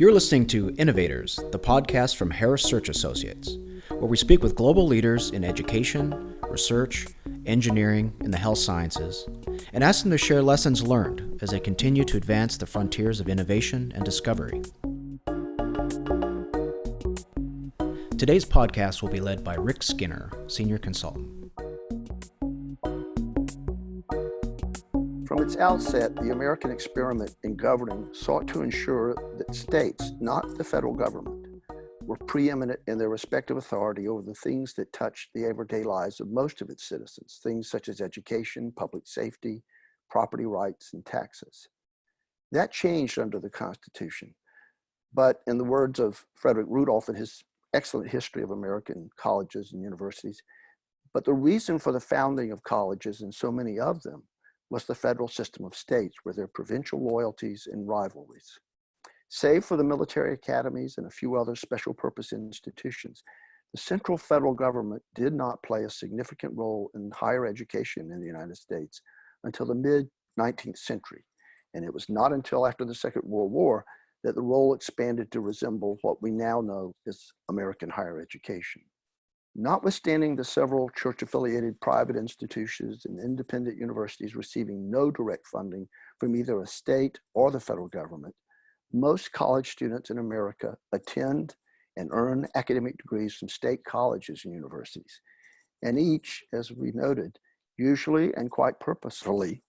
You're listening to Innovators, the podcast from Harris Search Associates, where we speak with global leaders in education, research, engineering, and the health sciences, and ask them to share lessons learned as they continue to advance the frontiers of innovation and discovery. Today's podcast will be led by Rick Skinner, Senior Consultant. From its outset, the American experiment in governing sought to ensure that states, not the federal government, were preeminent in their respective authority over the things that touched the everyday lives of most of its citizens, things such as education, public safety, property rights, and taxes. That changed under the Constitution, but in the words of Frederick Rudolph in his excellent history of American colleges and universities, but the reason for the founding of colleges, and so many of them, was the federal system of states with their provincial loyalties and rivalries. Save for the military academies and a few other special purpose institutions, the central federal government did not play a significant role in higher education in the United States until the mid-19th century. And it was not until after the Second World War that the role expanded to resemble what we now know as American higher education. Notwithstanding the several church-affiliated private institutions and independent universities receiving no direct funding from either a state or the federal government, most college students in America attend and earn academic degrees from state colleges and universities. And each, as we noted, usually and quite purposefully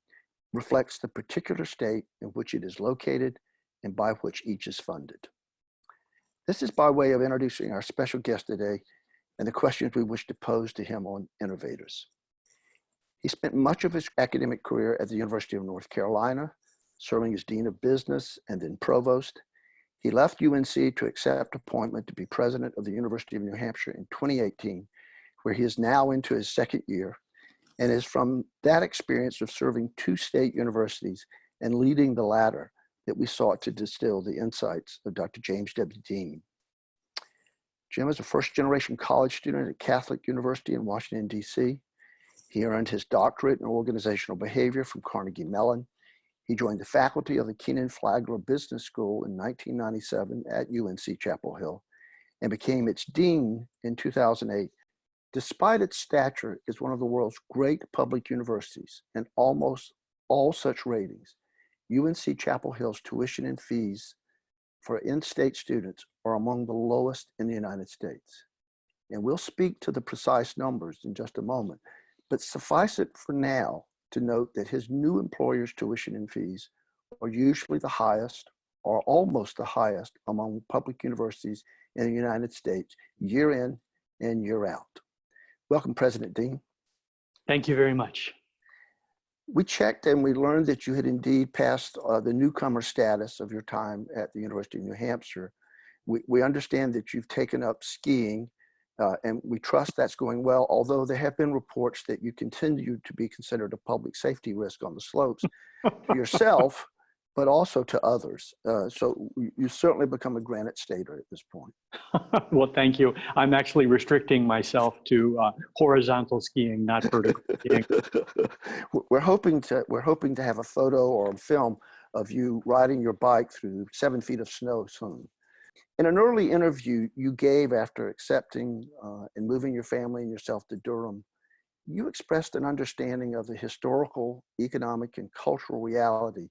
reflects the particular state in which it is located and by which each is funded. This is by way of introducing our special guest today and the questions we wish to pose to him on Innovators. He spent much of his academic career at the University of North Carolina, serving as Dean of Business and then Provost. He left UNC to accept appointment to be president of the University of New Hampshire in 2018, where he is now into his second year, and is from that experience of serving two state universities and leading the latter that we sought to distill the insights of Dr. James W. Dean. Jim is a first-generation college student at Catholic University in Washington, D.C. He earned his doctorate in organizational behavior from Carnegie Mellon. He joined the faculty of the Kenan Flagler Business School in 1997 at UNC Chapel Hill and became its dean in 2008. Despite its stature as one of the world's great public universities and almost all such ratings, UNC Chapel Hill's tuition and fees for in-state students are among the lowest in the United States. And we'll speak to the precise numbers in just a moment, but suffice it for now to note that his new employer's tuition and fees are usually the highest or almost the highest among public universities in the United States, year in and year out. Welcome, President Dean. Thank you very much. We checked and we learned that you had indeed passed the newcomer status of your time at the University of New Hampshire. We understand that you've taken up skiing and we trust that's going well, although there have been reports that you continue to be considered a public safety risk on the slopes to yourself, but also to others. So you certainly become a granite stater at this point. Well, thank you. I'm actually restricting myself to horizontal skiing, not vertical skiing. We're hoping to have a photo or a film of you riding your bike through 7 feet of snow soon. In an early interview you gave after accepting and moving your family and yourself to Durham, you expressed an understanding of the historical, economic, and cultural reality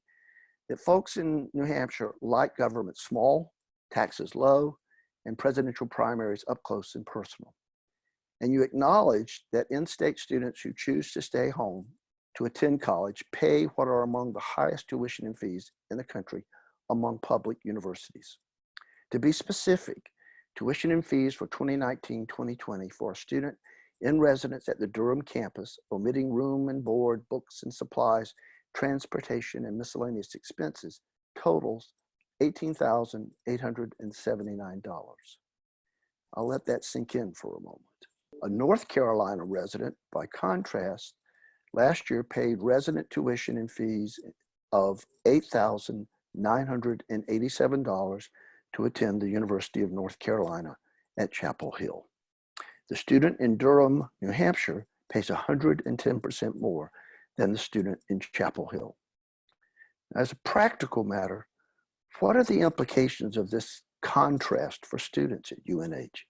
that folks in New Hampshire like government small, taxes low, and presidential primaries up close and personal. And you acknowledged that in-state students who choose to stay home to attend college pay what are among the highest tuition and fees in the country among public universities. To be specific, tuition and fees for 2019-2020 for a student in residence at the Durham campus, omitting room and board, books and supplies, transportation, and miscellaneous expenses, totals $18,879. I'll let that sink in for a moment. A North Carolina resident, by contrast, last year paid resident tuition and fees of $8,987 to attend the University of North Carolina at Chapel Hill. The student in Durham, New Hampshire pays 110% more than the student in Chapel Hill. As a practical matter, What are the implications of this contrast for students at UNH?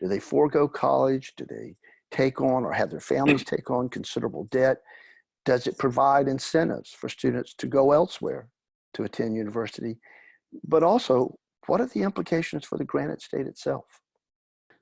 Do they forego college? Do they take on or have their families take on considerable debt? Does it provide incentives for students to go elsewhere to attend university? But also, what are the implications for the Granite State itself?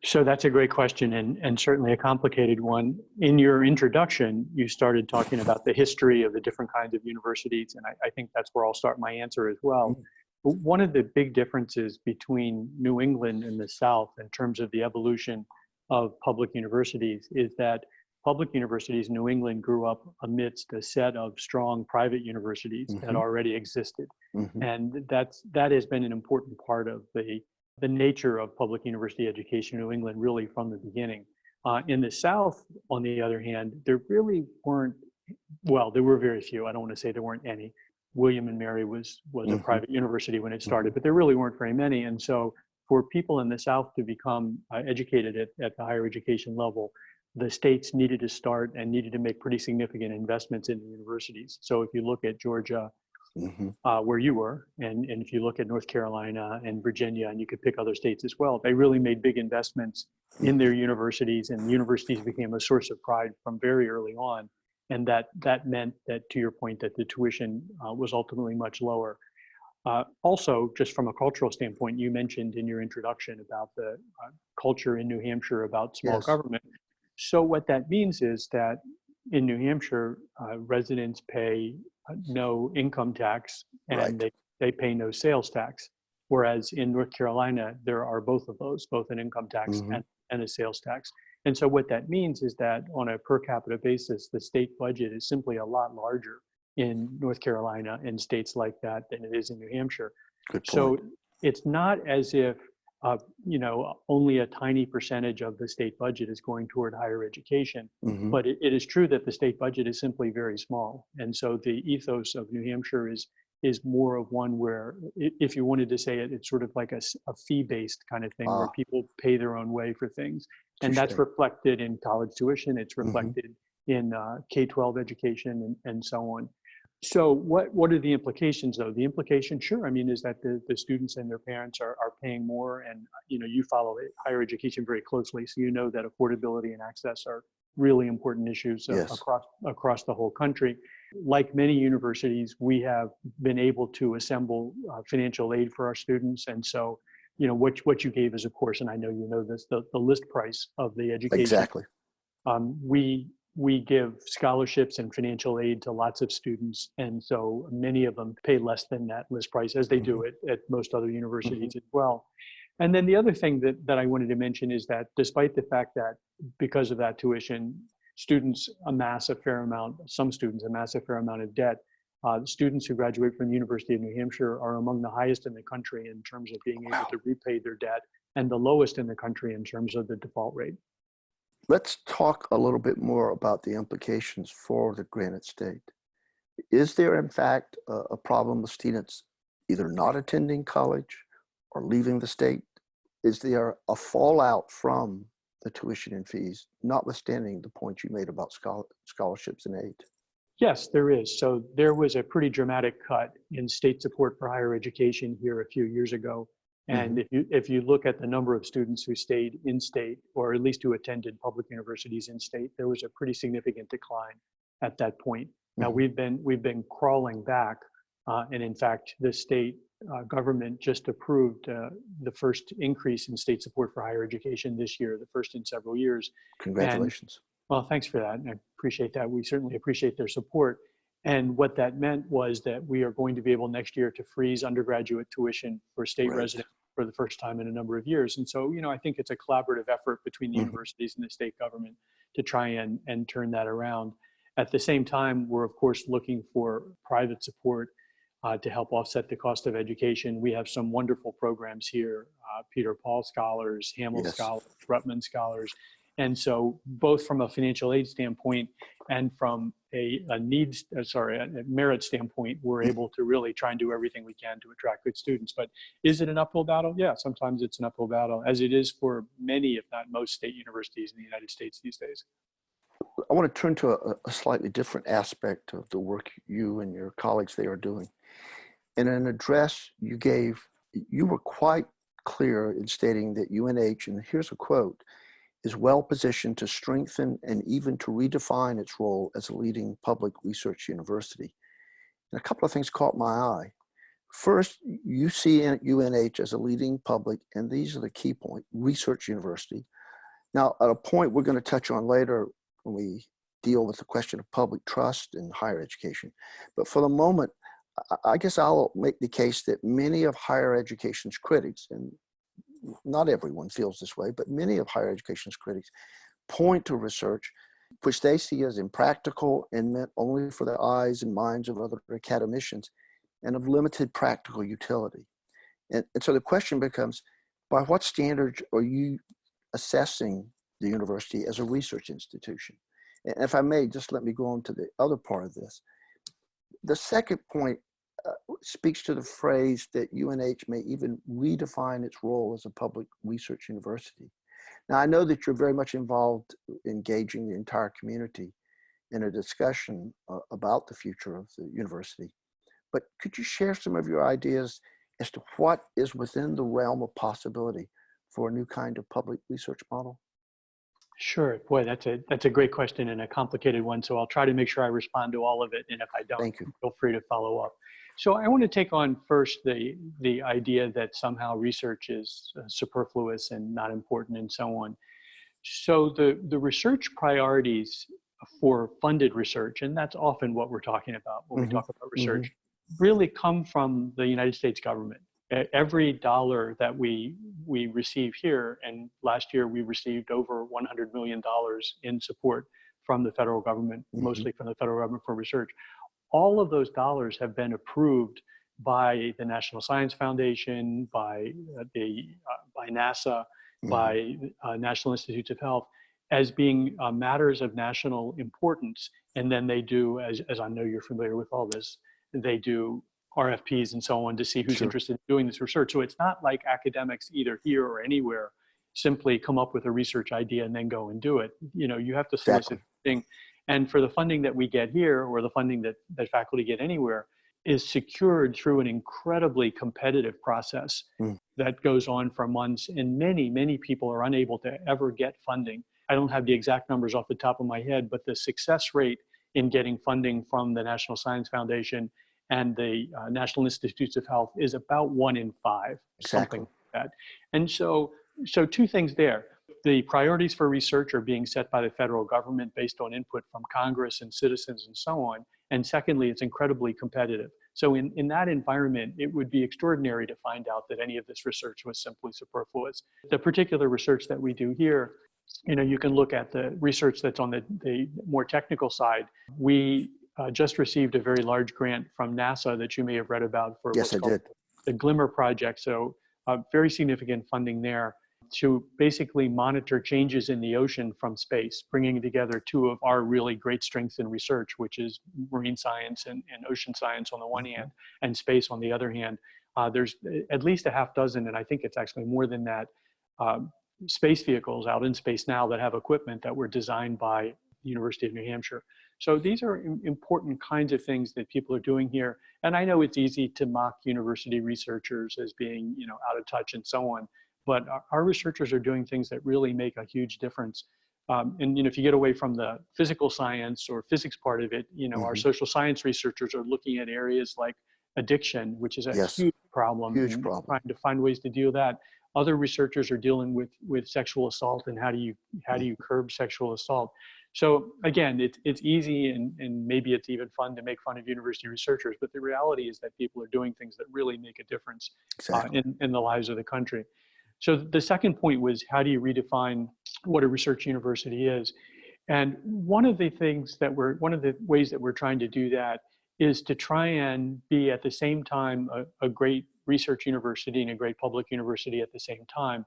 So that's a great question, and certainly a complicated one. In your introduction, you started talking about the history of the different kinds of universities, and I think that's where I'll start my answer as well. But one of the big differences between New England and the South in terms of the evolution of public universities is that public universities in New England grew up amidst a set of strong private universities that already existed. And that has been an important part of the nature of public university education in New England really from the beginning. In the South, on the other hand, there really weren't, well, there were very few. I don't want to say there weren't any. William and Mary was a private university when it started, but there really weren't very many. And so for people in the South to become educated at the higher education level, the states needed to start and needed to make pretty significant investments in the universities. So if you look at Georgia, where you were, and if you look at North Carolina and Virginia, and you could pick other states as well, they really made big investments in their universities, and universities became a source of pride from very early on. And that meant that, to your point, that the tuition was ultimately much lower. Also, just from a cultural standpoint, you mentioned in your introduction about the culture in New Hampshire about small government. So what that means is that in New Hampshire, residents pay no income tax and they pay no sales tax. Whereas in North Carolina, there are both of those, both an income tax and a sales tax. And so what that means is that on a per capita basis, the state budget is simply a lot larger in North Carolina and states like that than it is in New Hampshire. Good point. So it's not as if only a tiny percentage of the state budget is going toward higher education, but it is true that the state budget is simply very small. And so the ethos of New Hampshire is more of one where, if you wanted to say it, it's sort of like a fee-based kind of thing where people pay their own way for things. And that's reflected in college tuition. It's reflected in K-12 education and so on. So what are the implications, though? The implication, sure, I mean, is that the students and their parents are paying more, and you follow higher education very closely, so you know that affordability and access are really important issues across the whole country. Like many universities, we have been able to assemble financial aid for our students, and so what you gave as a course, and I know you know this, the list price of the education. Exactly. We give scholarships and financial aid to lots of students, and so many of them pay less than that list price, as they do at most other universities as well. And then the other thing that I wanted to mention is that despite the fact that because of that tuition, some students amass a fair amount of debt, students who graduate from the University of New Hampshire are among the highest in the country in terms of being able to repay their debt, and the lowest in the country in terms of the default rate. Let's talk a little bit more about the implications for the Granite State. Is there, in fact, a problem with students either not attending college or leaving the state? Is there a fallout from the tuition and fees, notwithstanding the point you made about scholarships and aid? Yes, there is. So there was a pretty dramatic cut in state support for higher education here a few years ago. And if you look at the number of students who stayed in state, or at least who attended public universities in state, there was a pretty significant decline at that point. Now we've been crawling back, and in fact, the state government just approved the first increase in state support for higher education this year, the first in several years. Congratulations. Well, thanks for that. And I appreciate that. We certainly appreciate their support. And what that meant was that we are going to be able next year to freeze undergraduate tuition for state residents for the first time in a number of years. And so, I think it's a collaborative effort between the universities and the state government to try and turn that around. At the same time, we're of course looking for private support to help offset the cost of education. We have some wonderful programs here, Peter Paul Scholars, Hamill Scholars, Rutman Scholars. And so both from a financial aid standpoint and from a merit standpoint, we're able to really try and do everything we can to attract good students. But is it an uphill battle? Yeah, sometimes it's an uphill battle, as it is for many, if not most, state universities in the United States these days. I want to turn to a slightly different aspect of the work you and your colleagues there are doing. In an address you gave, you were quite clear in stating that UNH, and here's a quote, is well positioned to strengthen and even to redefine its role as a leading public research university. And a couple of things caught my eye. First, you see UNH as a leading public, and these are the key points, research university. Now, at a point we're going to touch on later when we deal with the question of public trust in higher education. But for the moment, I guess I'll make the case that many of higher education's critics, and not everyone feels this way, but many of higher education's critics point to research which they see as impractical and meant only for the eyes and minds of other academicians and of limited practical utility. And so the question becomes, by what standards are you assessing the university as a research institution? And if I may, just let me go on to the other part of this. The second point speaks to the phrase that UNH may even redefine its role as a public research university. Now, I know that you're very much involved engaging the entire community in a discussion about the future of the university, but could you share some of your ideas as to what is within the realm of possibility for a new kind of public research model? Sure. Boy, that's a great question and a complicated one. So I'll try to make sure I respond to all of it. And if I don't, Thank you. feel free to follow up. So I want to take on first the idea that somehow research is superfluous and not important and so on. So the research priorities for funded research, and that's often what we're talking about when we talk about research, really come from the United States government. Every dollar that we receive here, and last year we received over $100 million in support from the federal government, mostly from the federal government for research. All of those dollars have been approved by the National Science Foundation, by NASA, by National Institutes of Health, as being matters of national importance. And then they do, as I know you're familiar with all this, they do RFPs and so on to see who's interested in doing this research. So it's not like academics either here or anywhere simply come up with a research idea and then go and do it. You know, you have to solicit funding. And for the funding that we get here, or the funding that faculty get anywhere, is secured through an incredibly competitive process that goes on for months. And many, many people are unable to ever get funding. I don't have the exact numbers off the top of my head, but the success rate in getting funding from the National Science Foundation and the National Institutes of Health is about 1 in 5, something like that. And so two things there. The priorities for research are being set by the federal government based on input from Congress and citizens and so on. And secondly, it's incredibly competitive. So in that environment, it would be extraordinary to find out that any of this research was simply superfluous. The particular research that we do here, you know, you can look at the research that's on the more technical side. We just received a very large grant from NASA that you may have read about for what's called the Glimmer project. So very significant funding there to basically monitor changes in the ocean from space, bringing together two of our really great strengths in research, which is marine science and ocean science on the one hand, and space on the other hand. There's at least a half dozen, and I think it's actually more than that, space vehicles out in space now that have equipment that were designed by the University of New Hampshire. So these are important kinds of things that people are doing here. And I know it's easy to mock university researchers as being, you know, out of touch and so on. But our researchers are doing things that really make a huge difference. And, you know, if you get away from the physical science or physics part of it, you know, our social science researchers are looking at areas like addiction, which is a huge problem. Huge problem. Trying to find ways to deal with that. Other researchers are dealing with sexual assault and how do you curb sexual assault. So again, it's easy and maybe it's even fun to make fun of university researchers, but the reality is that people are doing things that really make a difference in the lives of the country. So the second point was, how do you redefine what a research university is? And one of the ways that we're trying to do that is to try and be at the same time a great research university and a great public university at the same time.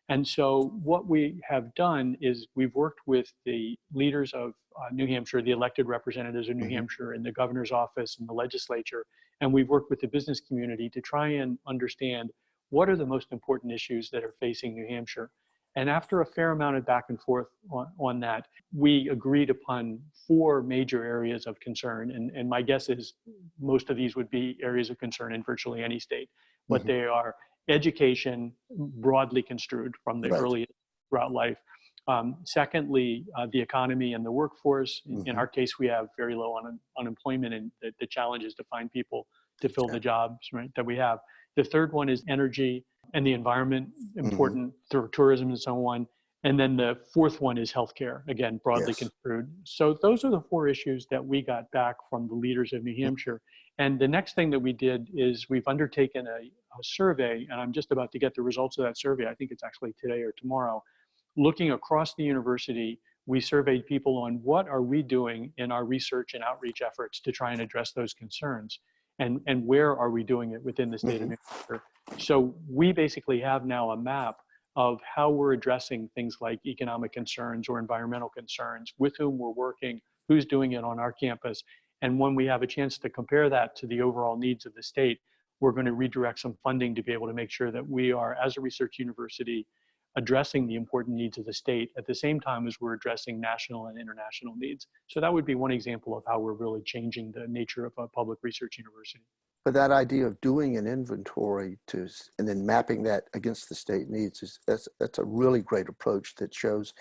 And so what we have done is we've worked with the leaders of New Hampshire, the elected representatives of New Hampshire in the governor's office and the legislature, and we've worked with the business community to try and understand what are the most important issues that are facing New Hampshire. And after a fair amount of back and forth on that, we agreed upon 4 major areas of concern. And my guess is most of these would be areas of concern in virtually any state, but they are education broadly construed from the Right. earliest throughout life. Secondly, the economy and the workforce. In our case, we have very low unemployment, and the challenge is to find people to fill the jobs, right, that we have. The third one is energy and the environment, important through tourism and so on. And then the fourth one is healthcare, again, broadly construed. So those are the four issues that we got back from the leaders of New Hampshire. And the next thing that we did is we've undertaken a survey, and I'm just about to get the results of that survey. I think it's actually today or tomorrow. Looking across the university, we surveyed people on what are we doing in our research and outreach efforts to try and address those concerns, and where are we doing it within the state of New Hampshire. So we basically have now a map of how we're addressing things like economic concerns or environmental concerns, with whom we're working, who's doing it on our campus. And when we have a chance to compare that to the overall needs of the state, we're going to redirect some funding to be able to make sure that we are, as a research university, addressing the important needs of the state at the same time as we're addressing national and international needs. So that would be one example of how we're really changing the nature of a public research university. But that idea of doing an inventory and then mapping that against the state needs, that's a really great approach that shows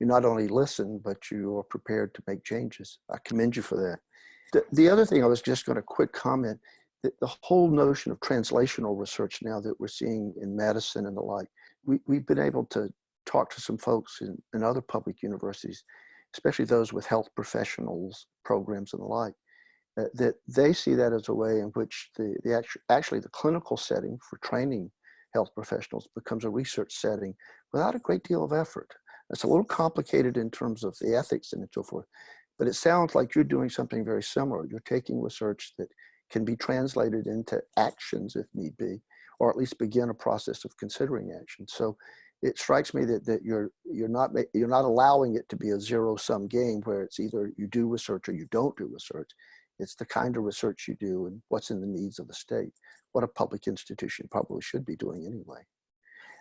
you not only listen, but you are prepared to make changes. I commend you for that. The other thing I was just going to quick comment, that the whole notion of translational research now that we're seeing in medicine and the like, we've been able to talk to some folks in other public universities, especially those with health professionals programs and the like, that they see that as a way in which actually the clinical setting for training health professionals becomes a research setting without a great deal of effort. It's a little complicated in terms of the ethics and so forth, but it sounds like you're doing something very similar. You're taking research that can be translated into actions if need be, or at least begin a process of considering action. So it strikes me that you're not allowing it to be a zero-sum game where it's either you do research or you don't do research. It's the kind of research you do and what's in the needs of the state, what a public institution probably should be doing anyway.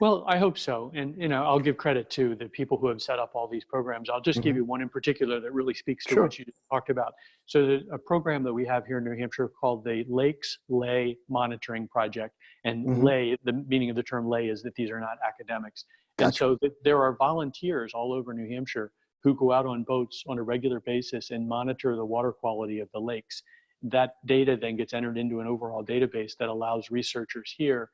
Well, I hope so. And, I'll give credit to the people who have set up all these programs. I'll just give you one in particular that really speaks to what you just talked about. So there's a program that we have here in New Hampshire called the Lakes Lay Monitoring Project. And lay, the meaning of the term lay is that these are not academics. And so there are volunteers all over New Hampshire who go out on boats on a regular basis and monitor the water quality of the lakes. That data then gets entered into an overall database that allows researchers here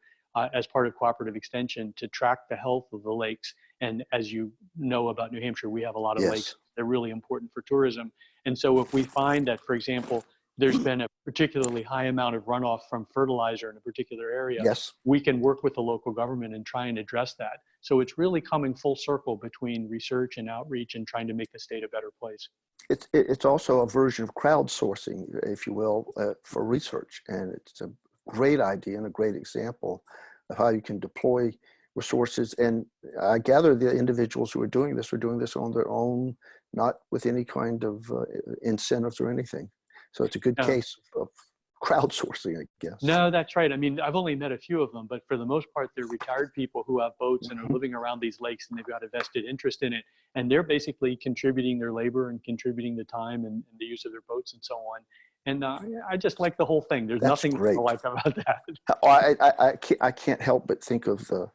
as part of cooperative extension to track the health of the lakes. And as you know about New Hampshire, we have a lot of lakes. They're really important for tourism. And so if we find that, for example, there's been a particularly high amount of runoff from fertilizer in a particular area, we can work with the local government and try and address that. So it's really coming full circle between research and outreach and trying to make the state a better place. It's also a version of crowdsourcing, if you will, for research. And it's a great idea and a great example of how you can deploy resources. And I gather the individuals who are doing this on their own, not with any kind of incentives or anything. So it's a good case of crowdsourcing, I guess. No, that's right. I mean, I've only met a few of them, but for the most part, they're retired people who have boats and are living around these lakes, and they've got a vested interest in it. And they're basically contributing their labor and contributing the time and the use of their boats and so on. And I just like the whole thing. There's nothing I like about that. I can't help but think of the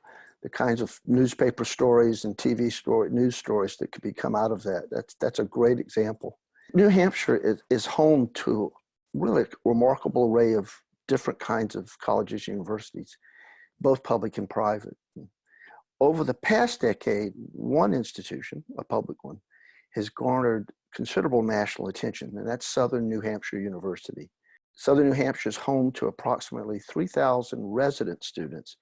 kinds of newspaper stories and news stories that could come out of that. That's a great example. New Hampshire is home to really a remarkable array of different kinds of colleges and universities, both public and private. Over the past decade, one institution, a public one, has garnered considerable national attention, and that's Southern New Hampshire University. Southern New Hampshire is home to approximately 3,000 resident students,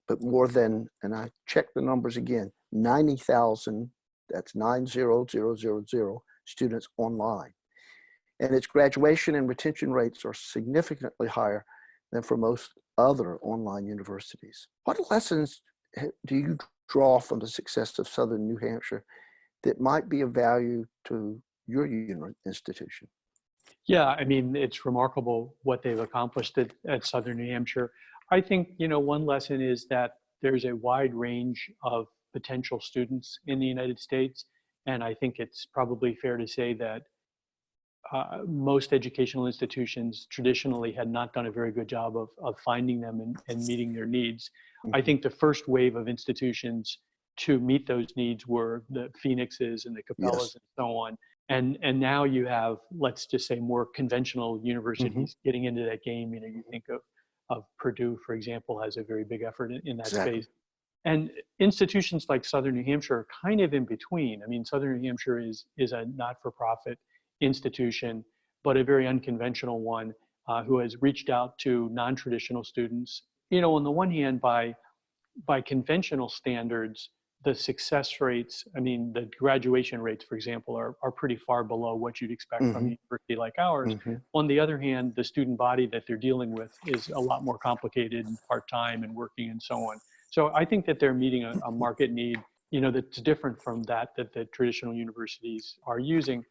but more than, and I checked the numbers again, 90,000, that's 90,000 students online. And its graduation and retention rates are significantly higher than for most other online universities. What lessons do you draw from the success of Southern New Hampshire that might be of value to your institution? Yeah, I mean, it's remarkable what they've accomplished at Southern New Hampshire. I think, one lesson is that there's a wide range of potential students in the United States. And I think it's probably fair to say that most educational institutions traditionally had not done a very good job of finding them and meeting their needs. I think the first wave of institutions to meet those needs were the Phoenixes and the Capellas Yes. and so on. And now you have, let's just say, more conventional universities getting into that game. You know, you think of Purdue, for example, has a very big effort in that Exactly. space. And institutions like Southern New Hampshire are kind of in between. I mean, Southern New Hampshire is a not-for-profit institution, but a very unconventional one who has reached out to non-traditional students. You know, on the one hand, by conventional standards, the success rates, I mean, the graduation rates, for example, are pretty far below what you'd expect from a university like ours. On the other hand, the student body that they're dealing with is a lot more complicated and part-time and working and so on. So I think that they're meeting a market need, you know, that's different from that the traditional universities are using.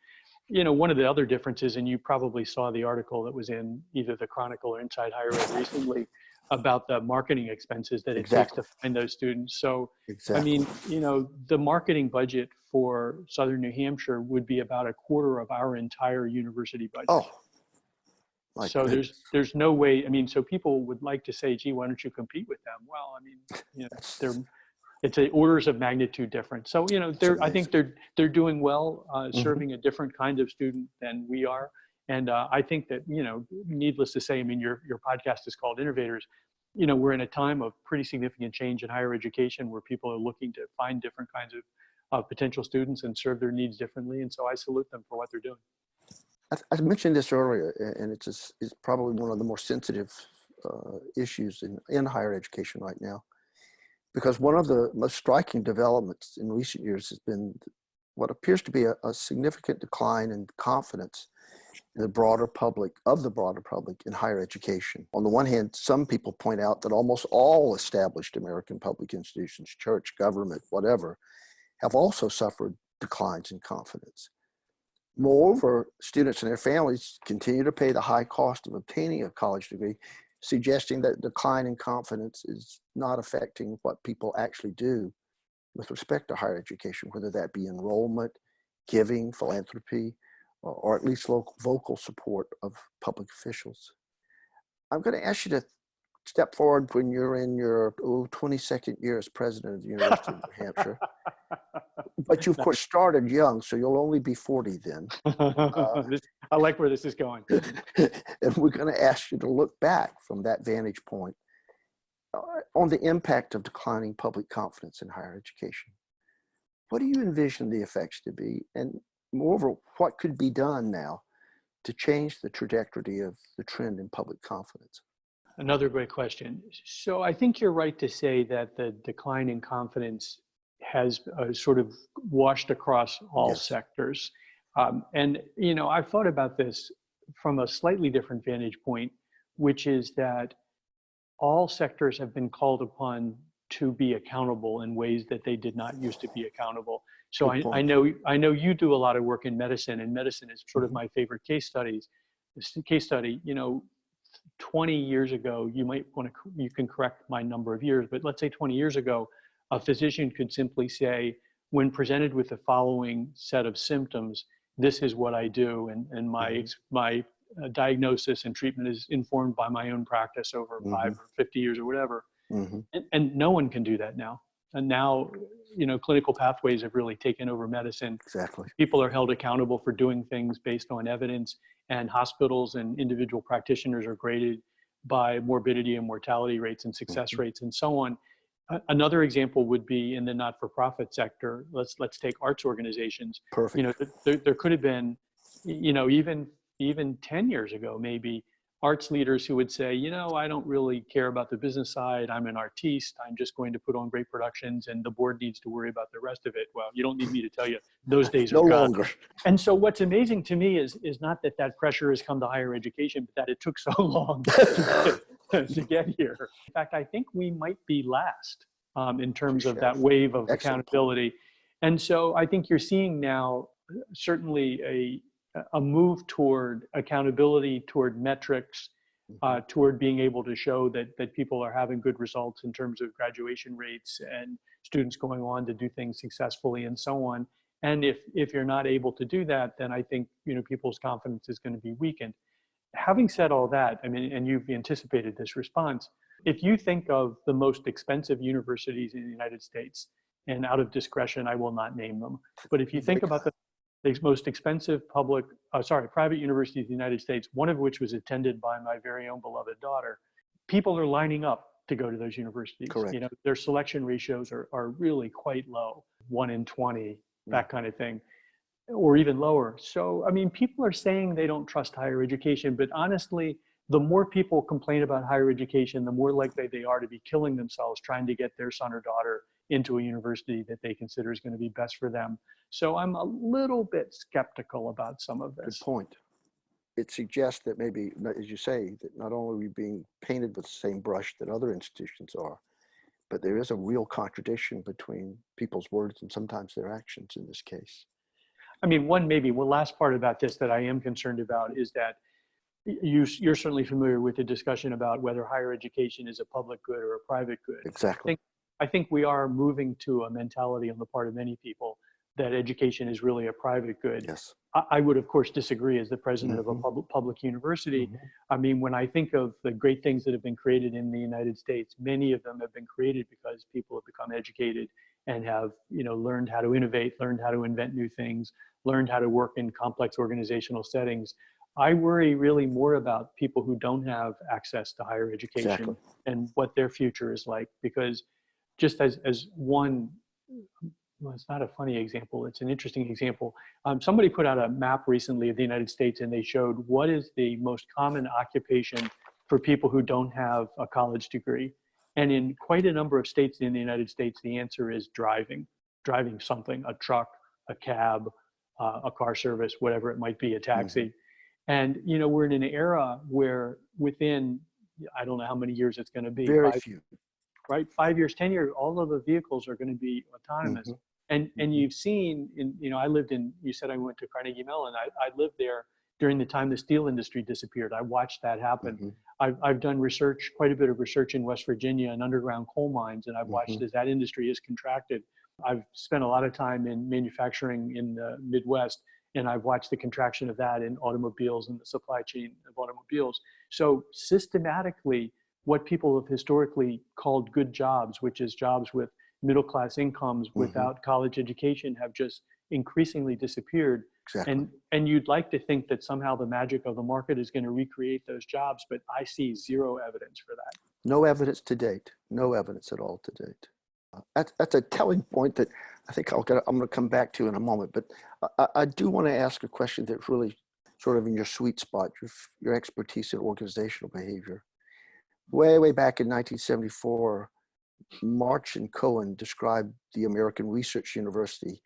You know, one of the other differences, and you probably saw the article that was in either the Chronicle or Inside Higher Ed recently about the marketing expenses that it takes to find those students. So, I mean, you know, the marketing budget for Southern New Hampshire would be about a quarter of our entire university budget. Oh, so there's no way. I mean, so people would like to say, gee, why don't you compete with them? Well, I mean, you know, it's a orders of magnitude different. So, you know, I think they're doing well, serving a different kind of student than we are. And I think that, you know, needless to say, I mean, your podcast is called Innovators. You know, we're in a time of pretty significant change in higher education where people are looking to find different kinds of potential students and serve their needs differently. And so I salute them for what they're doing. I mentioned this earlier, and it's probably one of the more sensitive issues in higher education right now, because one of the most striking developments in recent years has been what appears to be a significant decline in confidence in the broader public in higher education. On the one hand, some people point out that almost all established American public institutions, church, government, whatever, have also suffered declines in confidence. Moreover, students and their families continue to pay the high cost of obtaining a college degree, suggesting that decline in confidence is not affecting what people actually do with respect to higher education, whether that be enrollment, giving, philanthropy, or at least vocal support of public officials. I'm going to ask you to step forward when you're in your 22nd year as president of the University of New Hampshire. But you, of course, started young, so you'll only be 40 then. I like where this is going. And we're going to ask you to look back from that vantage point on the impact of declining public confidence in higher education. What do you envision the effects to be? And moreover, what could be done now to change the trajectory of the trend in public confidence? Another great question. So I think you're right to say that the decline in confidence has sort of washed across all sectors. And, you know, I've thought about this from a slightly different vantage point, which is that all sectors have been called upon to be accountable in ways that they did not used to be accountable. So I know you do a lot of work in medicine, and medicine is sort of my favorite case study. You know, 20 years ago, you can correct my number of years, but let's say 20 years ago, a physician could simply say, when presented with the following set of symptoms, this is what I do, and my diagnosis and treatment is informed by my own practice over 5 or 50 years or whatever. And no one can do that now. And now, you know, clinical pathways have really taken over medicine. Exactly. People are held accountable for doing things based on evidence, and hospitals and individual practitioners are graded by morbidity and mortality rates and success rates and so on. Another example would be in the not-for-profit sector. Let's take arts organizations. Perfect. You know, there could have been, you know, even 10 years ago, maybe, arts leaders who would say, you know, I don't really care about the business side. I'm an artiste. I'm just going to put on great productions, and the board needs to worry about the rest of it. Well, you don't need me to tell you those days are no gone. longer. And so what's amazing to me is not that pressure has come to higher education, but that it took so long to get here. In fact, I think we might be last in terms of that wave of accountability. And so I think you're seeing now certainly a move toward accountability, toward metrics, toward being able to show that people are having good results in terms of graduation rates and students going on to do things successfully and so on. And if you're not able to do that, then I think, people's confidence is going to be weakened. Having said all that, I mean, and you've anticipated this response, if you think of the most expensive universities in the United States, and out of discretion, I will not name them, but if you think about the most expensive private universities in the United States, one of which was attended by my very own beloved daughter, people are lining up to go to those universities. Correct. Their selection ratios are really quite low, 1 in 20, that kind of thing, or even lower. So, I mean, people are saying they don't trust higher education, but honestly, the more people complain about higher education, the more likely they are to be killing themselves trying to get their son or daughter into a university that they consider is going to be best for them. So I'm a little bit skeptical about some of this. Good point. It suggests that maybe, as you say, that not only are we being painted with the same brush that other institutions are, but there is a real contradiction between people's words and sometimes their actions in this case. I mean, one last part about this that I am concerned about is that you're certainly familiar with the discussion about whether higher education is a public good or a private good. Exactly. I think we are moving to a mentality on the part of many people that education is really a private good. Yes. I would, of course, disagree as the president of a public university. I mean, when I think of the great things that have been created in the United States, many of them have been created because people have become educated and have, learned how to innovate, learned how to invent new things, learned how to work in complex organizational settings. I worry really more about people who don't have access to higher education and what their future is like, because just as one, well, it's not a funny example, it's an interesting example. Somebody put out a map recently of the United States, and they showed what is the most common occupation for people who don't have a college degree. And in quite a number of states in the United States, the answer is driving something, a truck, a cab, a car service, whatever it might be, a taxi. And, we're in an era where within, I don't know how many years it's going to be. Very few. Right? 5 years, 10 years, all of the vehicles are going to be autonomous. And you've seen, I lived in, you said I went to Carnegie Mellon. I lived there during the time the steel industry disappeared. I watched that happen. I've done research, quite a bit of research in West Virginia and underground coal mines, and I've watched as that industry has contracted. I've spent a lot of time in manufacturing in the Midwest, and I've watched the contraction of that in automobiles and the supply chain of automobiles. So systematically, what people have historically called good jobs, which is jobs with middle-class incomes without college education, have just increasingly disappeared. Exactly. And you'd like to think that somehow the magic of the market is going to recreate those jobs, but I see zero evidence for that. No evidence to date. No evidence at all to date. That's a telling point that I think I'm going to come back to in a moment. But I do want to ask a question that's really sort of in your sweet spot, your expertise in organizational behavior. Way back in 1974, March and Cohen described the American Research University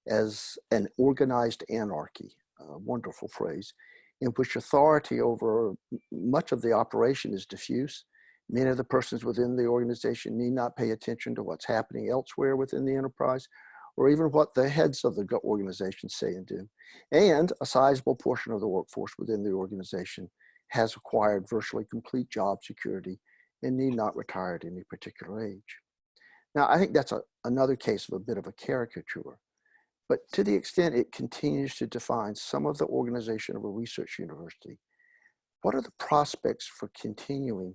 as an organized anarchy, a wonderful phrase, in which authority over much of the operation is diffuse. Many of the persons within the organization need not pay attention to what's happening elsewhere within the enterprise, or even what the heads of the organization say and do. And a sizable portion of the workforce within the organization has acquired virtually complete job security and need not retire at any particular age. Now, I think that's another case of a bit of a caricature, but to the extent it continues to define some of the organization of a research university, what are the prospects for continuing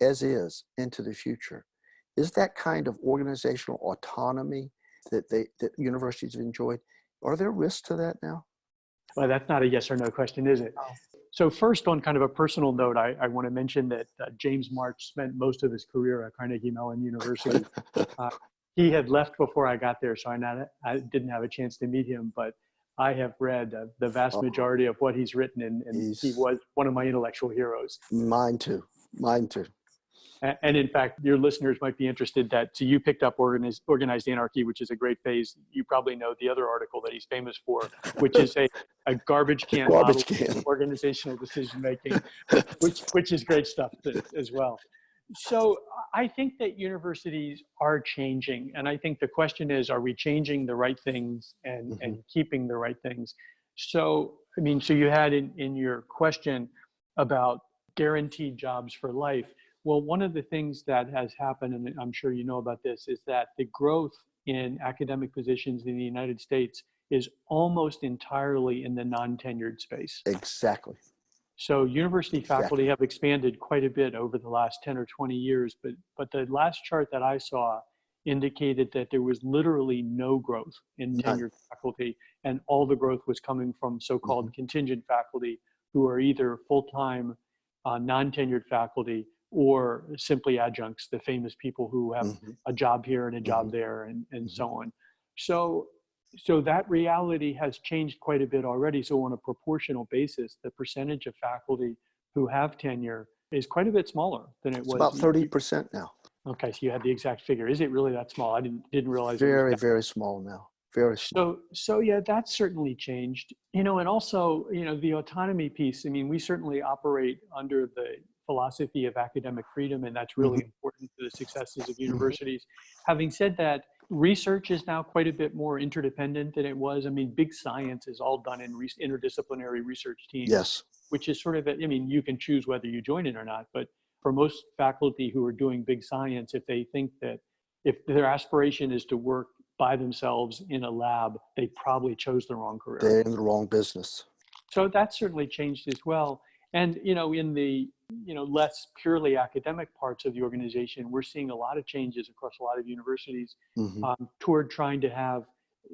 as is into the future? Is that kind of organizational autonomy that universities have enjoyed, are there risks to that now? Well, that's not a yes or no question, is it? No. So first, on kind of a personal note, I want to mention that James March spent most of his career at Carnegie Mellon University. He had left before I got there, so I didn't have a chance to meet him, but I have read the vast majority of what he's written, and he was one of my intellectual heroes. Mine too. And in fact, your listeners might be interested so you picked up Organized Anarchy, which is a great phase. You probably know the other article that he's famous for, which is a garbage can model of organizational decision-making, which is great stuff as well. So I think that universities are changing. And I think the question is, are we changing the right things and keeping the right things? So, so you had in your question about guaranteed jobs for life. Well, one of the things that has happened, and I'm sure you know about this, is that the growth in academic positions in the United States is almost entirely in the non-tenured space. Exactly. So university Exactly. faculty have expanded quite a bit over the last 10 or 20 years, but the last chart that I saw indicated that there was literally no growth in None. tenured faculty, and all the growth was coming from so-called contingent faculty who are either full-time non-tenured faculty or simply adjuncts, the famous people who have a job here and a job there and so on. So that reality has changed quite a bit already. So on a proportional basis, the percentage of faculty who have tenure is quite a bit smaller than it was. About 30% now. Okay, so you had the exact figure. Is it really that small? I didn't realize. Very, very small now. Very small. So yeah, that's certainly changed. And also, the autonomy piece. I mean, we certainly operate under the philosophy of academic freedom, and that's really important to the successes of universities. Having said that, research is now quite a bit more interdependent than it was. I mean, big science is all done in interdisciplinary research teams. Yes. Which is sort of, you can choose whether you join it or not, but for most faculty who are doing big science, if they think that if their aspiration is to work by themselves in a lab, they probably chose the wrong career. They're in the wrong business. So that's certainly changed as well. And, in the, less purely academic parts of the organization, we're seeing a lot of changes across a lot of universities toward trying to have,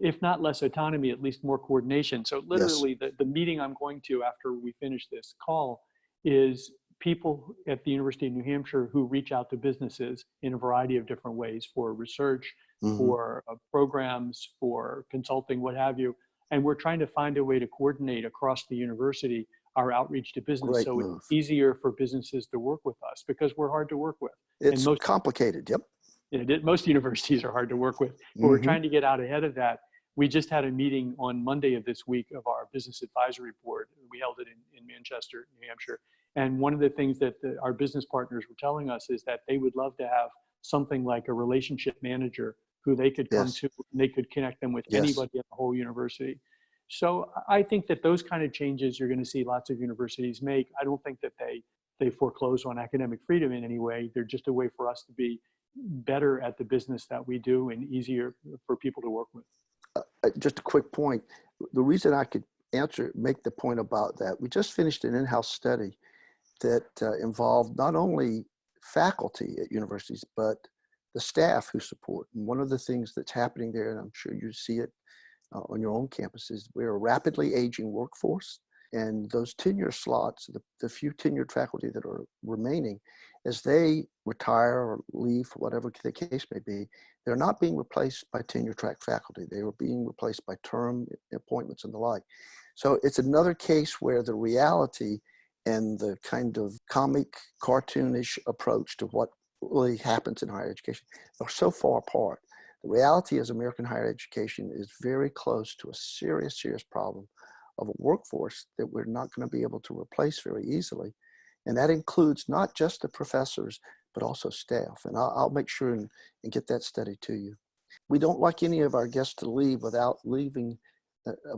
if not less autonomy, at least more coordination. So literally the meeting I'm going to after we finish this call is people at the University of New Hampshire who reach out to businesses in a variety of different ways for research, for programs, for consulting, what have you. And we're trying to find a way to coordinate across the university our outreach to business. So it's easier for businesses to work with us because we're hard to work with. It's complicated. Yep. Most universities are hard to work with, but we're trying to get out ahead of that. We just had a meeting on Monday of this week of our business advisory board. We held it in Manchester, New Hampshire. And one of the things that our business partners were telling us is that they would love to have something like a relationship manager who they could come to, and they could connect them with anybody at the whole university. So I think that those kind of changes you're going to see lots of universities make. I don't think that they foreclose on academic freedom in any way. They're just a way for us to be better at the business that we do and easier for people to work with. Just a quick point. The reason I could make the point about that, we just finished an in-house study that involved not only faculty at universities, but the staff who support. And one of the things that's happening there, and I'm sure you see it on your own campuses, we're a rapidly aging workforce, and those tenure slots, the few tenured faculty that are remaining, as they retire or leave, whatever the case may be, they're not being replaced by tenure track faculty. They are being replaced by term appointments and the like. So it's another case where the reality and the kind of comic, cartoonish approach to what really happens in higher education are so far apart. The reality is American higher education is very close to a serious, serious problem of a workforce that we're not going to be able to replace very easily. And that includes not just the professors, but also staff. And I'll make sure and get that study to you. We don't like any of our guests to leave without leaving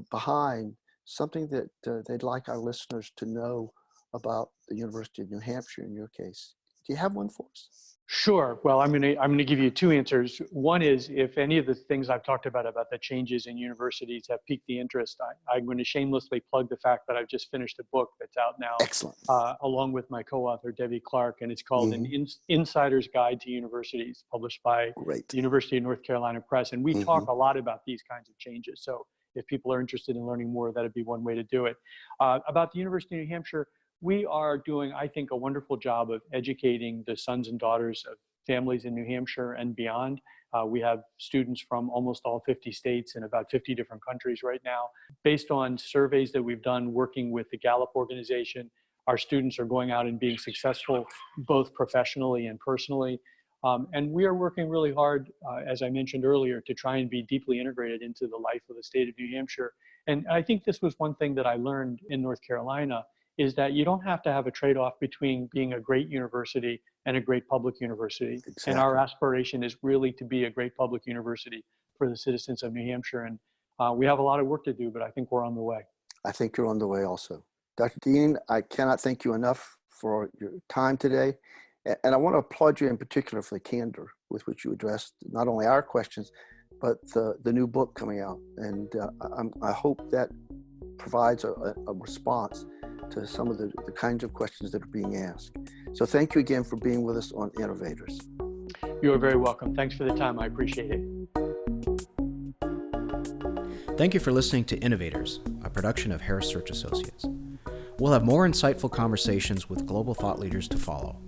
behind something that they'd like our listeners to know about the University of New Hampshire in your case. Do you have one for us? Sure. Well, I'm going to give you two answers. One is if any of the things I've talked about the changes in universities have piqued the interest, I'm going to shamelessly plug the fact that I've just finished a book that's out now. Excellent. Along with my co-author, Debbie Clark, and it's called An Insider's Guide to Universities, published by the University of North Carolina Press. And we talk a lot about these kinds of changes. So if people are interested in learning more, that'd be one way to do it. About the University of New Hampshire, we are doing, I think, a wonderful job of educating the sons and daughters of families in New Hampshire and beyond. We have students from almost all 50 states and about 50 different countries right now. Based on surveys that we've done working with the Gallup organization, our students are going out and being successful both professionally and personally. And we are working really hard, as I mentioned earlier, to try and be deeply integrated into the life of the state of New Hampshire. And I think this was one thing that I learned in North Carolina, is that you don't have to have a trade-off between being a great university and a great public university. Exactly. And our aspiration is really to be a great public university for the citizens of New Hampshire. And we have a lot of work to do, but I think we're on the way. I think you're on the way also. Dr. Dean, I cannot thank you enough for your time today. And I want to applaud you in particular for the candor with which you addressed not only our questions, but the new book coming out. And I hope that provides a response to some of the kinds of questions that are being asked. So thank you again for being with us on Innovators. You are very welcome. Thanks for the time. I appreciate it. Thank you for listening to Innovators, a production of Harris Search Associates. We'll have more insightful conversations with global thought leaders to follow.